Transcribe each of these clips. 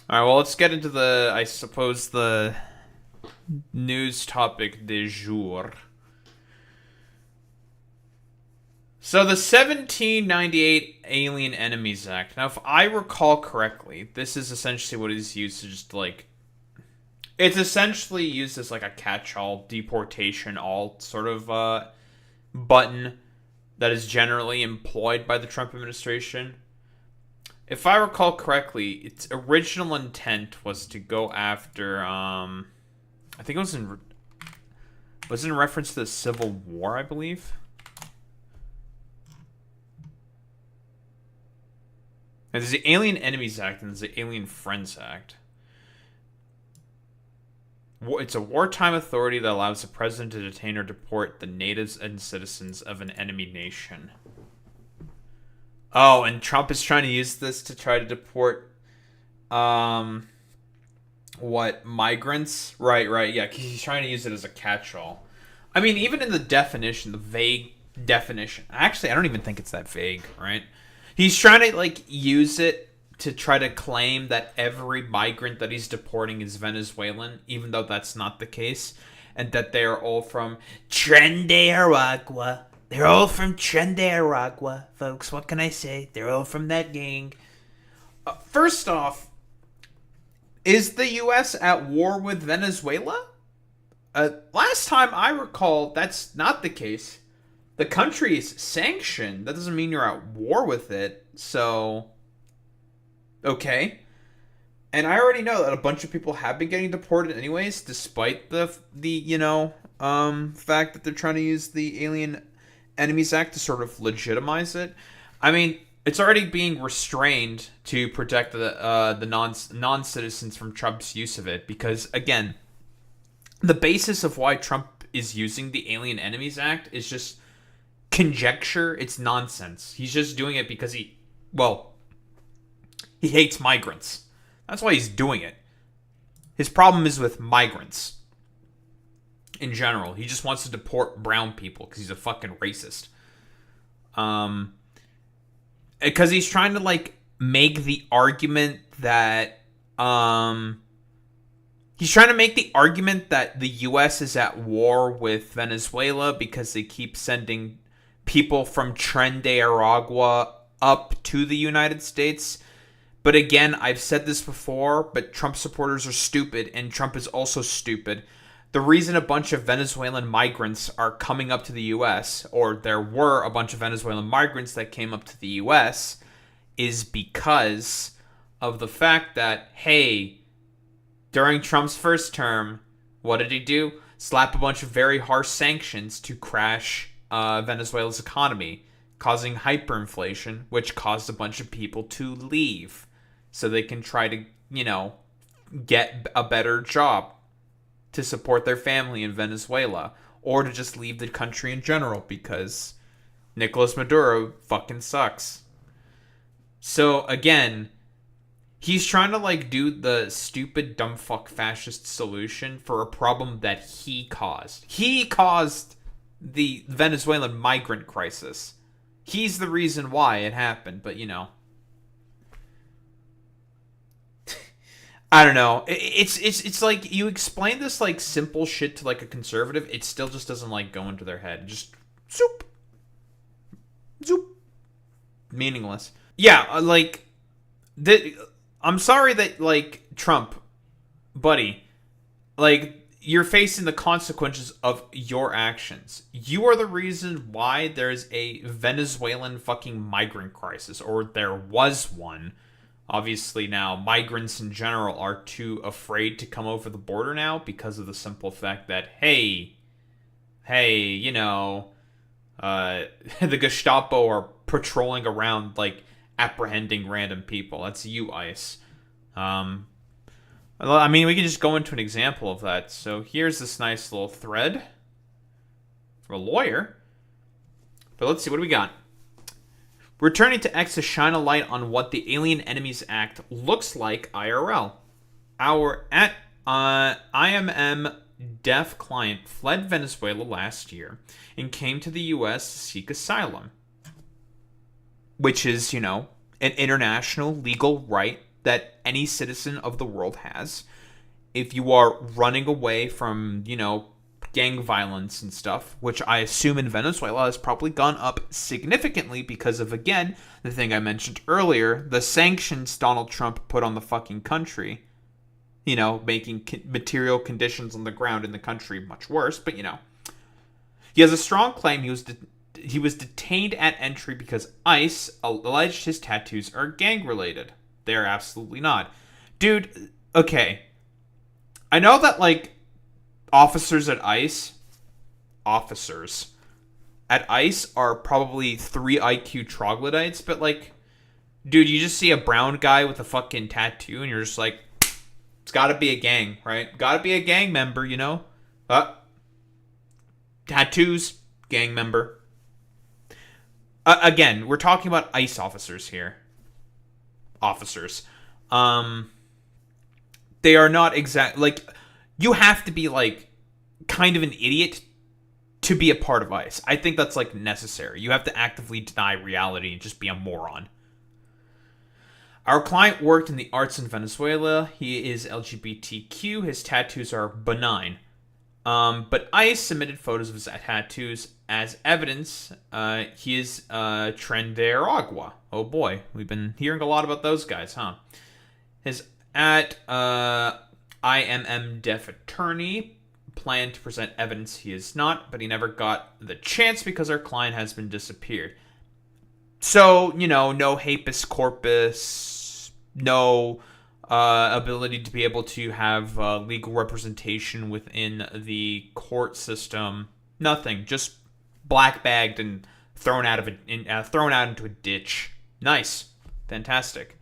All right, well, let's get into I suppose, the news topic du jour. So, the 1798 Alien Enemies Act. Now, if I recall correctly, this is essentially what is used to just, like, it's essentially used as, like, a catch all, deportation, all sort of button that is generally employed by the Trump administration. If I recall correctly, its original intent was to go after, I think it was in reference to the Civil War, I believe. And there's the Alien Enemies Act and there's the Alien Friends Act. It's a wartime authority that allows the president to detain or deport the natives and citizens of an enemy nation. Oh, and Trump is trying to use this to try to deport, what, migrants? Right, yeah. He's trying to use it as a catch-all. I mean, even in the definition, the vague definition. Actually, I don't even think it's that vague, right? He's trying to, like, use it to try to claim that every migrant that he's deporting is Venezuelan, even though that's not the case, and that they are all from Trinidad. They're all from Trinidad, folks. What can I say? They're all from that gang. First off, is the U.S. at war with Venezuela? Last time I recall, that's not the case. The country is sanctioned. That doesn't mean you're at war with it. So, okay. And I already know that a bunch of people have been getting deported anyways, despite the fact that they're trying to use the Alien Enemies Act to sort of legitimize it. I mean, it's already being restrained to protect the non citizens from Trump's use of it, because again, the basis of why Trump is using the Alien Enemies Act is just conjecture. It's nonsense. He's just doing it because he hates migrants. That's why he's doing it. His problem is with migrants in general. He just wants to deport brown people because he's a fucking racist. Because he's trying to, like, make the argument that he's trying to make the argument that the U.S. is at war with Venezuela because they keep sending people from Trinidad up to the United States. But again, I've said this before, but Trump supporters are stupid, and Trump is also stupid. The reason a bunch of Venezuelan migrants are coming up to the U.S., or there were a bunch of Venezuelan migrants that came up to the U.S., is because of the fact that, hey, during Trump's first term, what did he do? Slap a bunch of very harsh sanctions to crash Venezuela's economy, causing hyperinflation, which caused a bunch of people to leave so they can try to, get a better job to support their family in Venezuela, or to just leave the country in general because Nicolas Maduro fucking sucks. So again, he's trying to, like, do the stupid dumb fuck fascist solution for a problem that he caused. He caused the Venezuelan migrant crisis. He's the reason why it happened, but I don't know. It's like you explain this, like, simple shit to, like, a conservative, it still just doesn't, like, go into their head. Just zoop, zoop, meaningless. Yeah, I'm sorry that, like, Trump, buddy, like, you're facing the consequences of your actions. You are the reason why there's a Venezuelan fucking migrant crisis, or there was one. Obviously now, migrants in general are too afraid to come over the border now because of the simple fact that, hey, the Gestapo are patrolling around, like, apprehending random people. That's you, ICE. I mean, we can just go into an example of that. So here's this nice little thread from a lawyer. But let's see, what do we got? Returning to X to shine a light on what the Alien Enemies Act looks like IRL. Our IMM deaf client fled Venezuela last year and came to the U.S. to seek asylum, which is, an international legal right that any citizen of the world has. If you are running away from, gang violence and stuff, which I assume in Venezuela has probably gone up significantly because of, again, the thing I mentioned earlier, the sanctions Donald Trump put on the fucking country, making material conditions on the ground in the country much worse, but, He has a strong claim he was detained at entry because ICE alleged his tattoos are gang-related. They are absolutely not. Dude, okay. I know that, officers at ICE are probably 3 IQ troglodytes, but, dude, you just see a brown guy with a fucking tattoo, and you're just like, it's gotta be a gang, right? Gotta be a gang member, tattoos, gang member. Again, we're talking about ICE officers here. Officers. They are not you have to be, kind of an idiot to be a part of ICE. I think that's, necessary. You have to actively deny reality and just be a moron. Our client worked in the arts in Venezuela. He is LGBTQ. His tattoos are benign. But ICE submitted photos of his tattoos as evidence. He is Tren de Aragua. Oh boy, we've been hearing a lot about those guys, huh? His IMM deaf attorney planned to present evidence he is not, but he never got the chance because our client has been disappeared. So, no habeas corpus, no ability to be able to have legal representation within the court system. Nothing. Just black-bagged and thrown out into a ditch. Nice. Fantastic.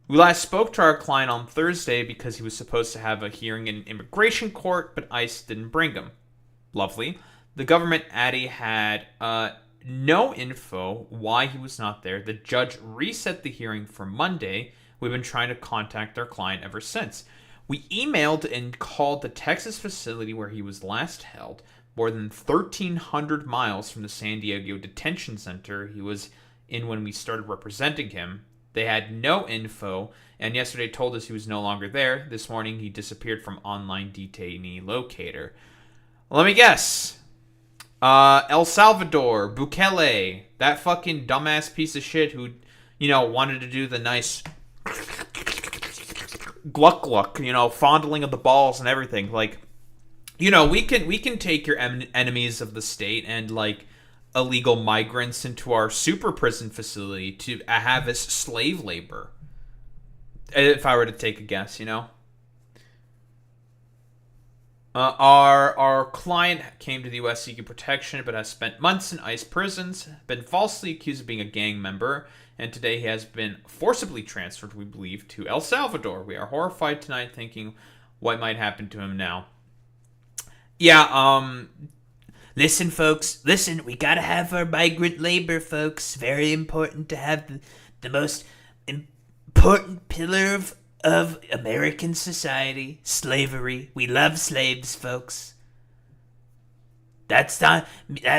We last spoke to our client on Thursday because he was supposed to have a hearing in immigration court, but ICE didn't bring him. Lovely. The government Addy had no info why he was not there. The judge reset the hearing for Monday. We've been trying to contact our client ever since. We emailed and called the Texas facility where he was last held, more than 1,300 miles from the San Diego detention center he was in when we started representing him. They had no info, and yesterday told us he was no longer there. This morning, he disappeared from online detainee locator. Let me guess. El Salvador, Bukele, that fucking dumbass piece of shit who, wanted to do the nice gluck, fondling of the balls and everything. We can take your enemies of the state and, illegal migrants into our super prison facility to have as slave labor. If I were to take a guess, Our client came to the U.S. seeking protection, but has spent months in ICE prisons, been falsely accused of being a gang member, and today he has been forcibly transferred, we believe, to El Salvador. We are horrified tonight, thinking what might happen to him now. Yeah, listen, folks. Listen, we gotta have our migrant labor, folks. Very important to have the most important pillar of American society, slavery. We love slaves, folks. That's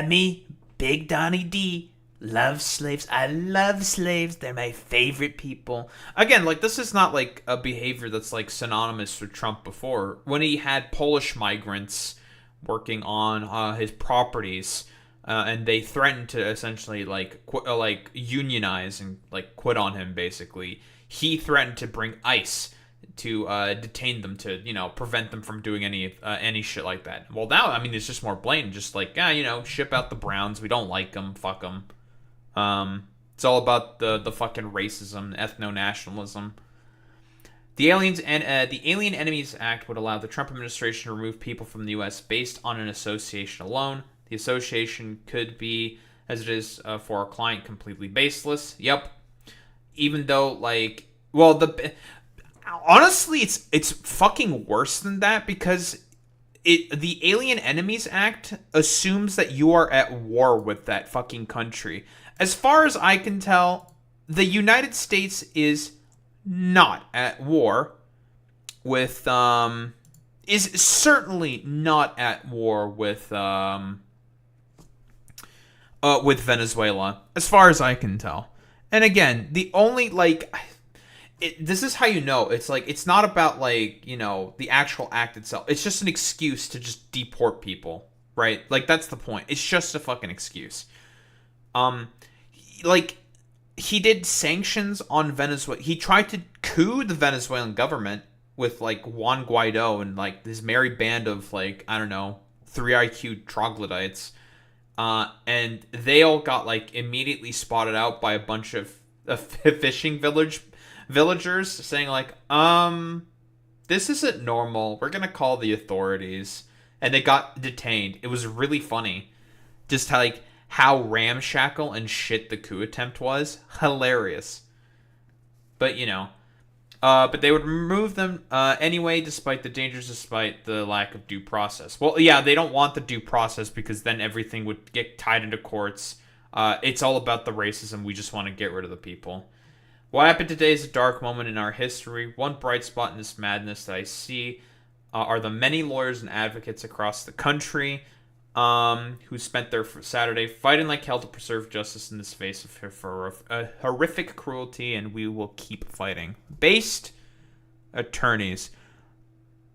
me, Big Donnie D. Love slaves. I love slaves. They're my favorite people. Again, this is not a behavior that's synonymous with Trump before. When he had Polish migrants working on his properties, and they threatened to essentially unionize and quit on him. Basically, he threatened to bring ICE to detain them to prevent them from doing any shit like that. Well, now it's just more blatant, just ship out the Browns. We don't like them. Fuck them. It's all about the fucking racism, ethno-nationalism. The Alien Enemies Act would allow the Trump administration to remove people from the U.S. based on an association alone. The association could be, as it is for our client, completely baseless. Yep. Even though, honestly, it's fucking worse than that, because the Alien Enemies Act assumes that you are at war with that fucking country. As far as I can tell, the United States is not at war with is certainly not at war with Venezuela, as far as I can tell. And again, the only this is how you know. It's like, it's not about, like, the actual act itself. It's just an excuse to just deport people, right? Like, that's the point. It's just a fucking excuse. Um, like, he did sanctions on Venezuela. He tried to coup the Venezuelan government with, like, Juan Guaido and, like, this merry band of, like, I don't know, 3 IQ troglodytes. And they all got, like, immediately spotted out by a bunch of fishing villagers saying, like, this isn't normal. We're gonna call the authorities. And they got detained. It was really funny. Just how ramshackle and shit the coup attempt was. Hilarious. But, but they would remove them anyway, despite the dangers, despite the lack of due process. Well, yeah, they don't want the due process because then everything would get tied into courts. It's all about the racism. We just want to get rid of the people. What happened today is a dark moment in our history. One bright spot in this madness that I see are the many lawyers and advocates across the country who spent their Saturday fighting like hell to preserve justice in this face of horrific cruelty, and we will keep fighting. Based attorneys.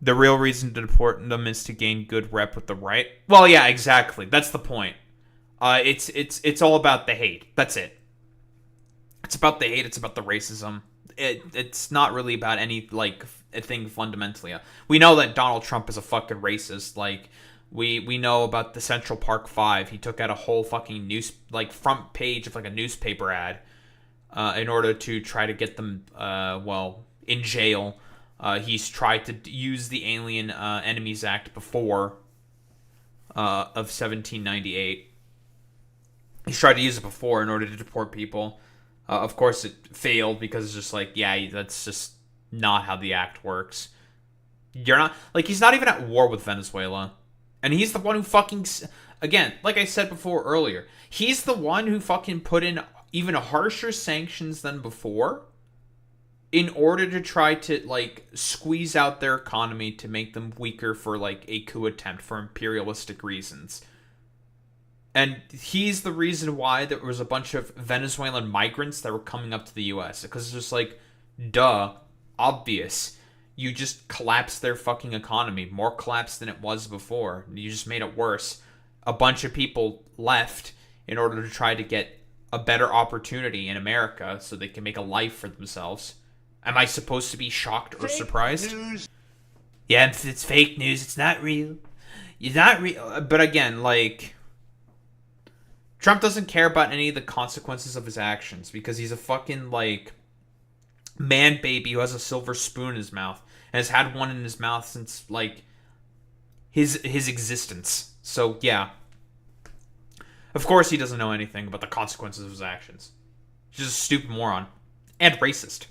The real reason to deport them is to gain good rep with the right. Well, yeah, exactly. That's the point. It's all about the hate. That's it. It's about the hate. It's about the racism. It's not really about any, like, a thing fundamentally. We know that Donald Trump is a fucking racist. Like, we know about the Central Park Five. He took out a whole fucking front page of, like, a newspaper ad in order to try to get them in jail. He's tried to use the Alien Enemies Act before of 1798. He's tried to use it before in order to deport people. Of course, it failed because it's just like, yeah, that's just not how the act works. You're not, like, he's not even at war with Venezuela. And he's the one who fucking, again, like I said before earlier, he's the one who fucking put in even harsher sanctions than before in order to try to, like, squeeze out their economy to make them weaker for, like, a coup attempt for imperialistic reasons. And he's the reason why there was a bunch of Venezuelan migrants that were coming up to the U.S. Because it's just like, duh, obvious. You just collapsed their fucking economy. More collapsed than it was before. You just made it worse. A bunch of people left in order to try to get a better opportunity in America so they can make a life for themselves. Am I supposed to be shocked or surprised? Fake news. Yeah, it's fake news. It's not real. It's not real. But again, like, Trump doesn't care about any of the consequences of his actions because he's a fucking, like, man baby who has a silver spoon in his mouth and has had one in his mouth since, like, his existence. So, yeah. Of course he doesn't know anything about the consequences of his actions. He's just a stupid moron. And racist.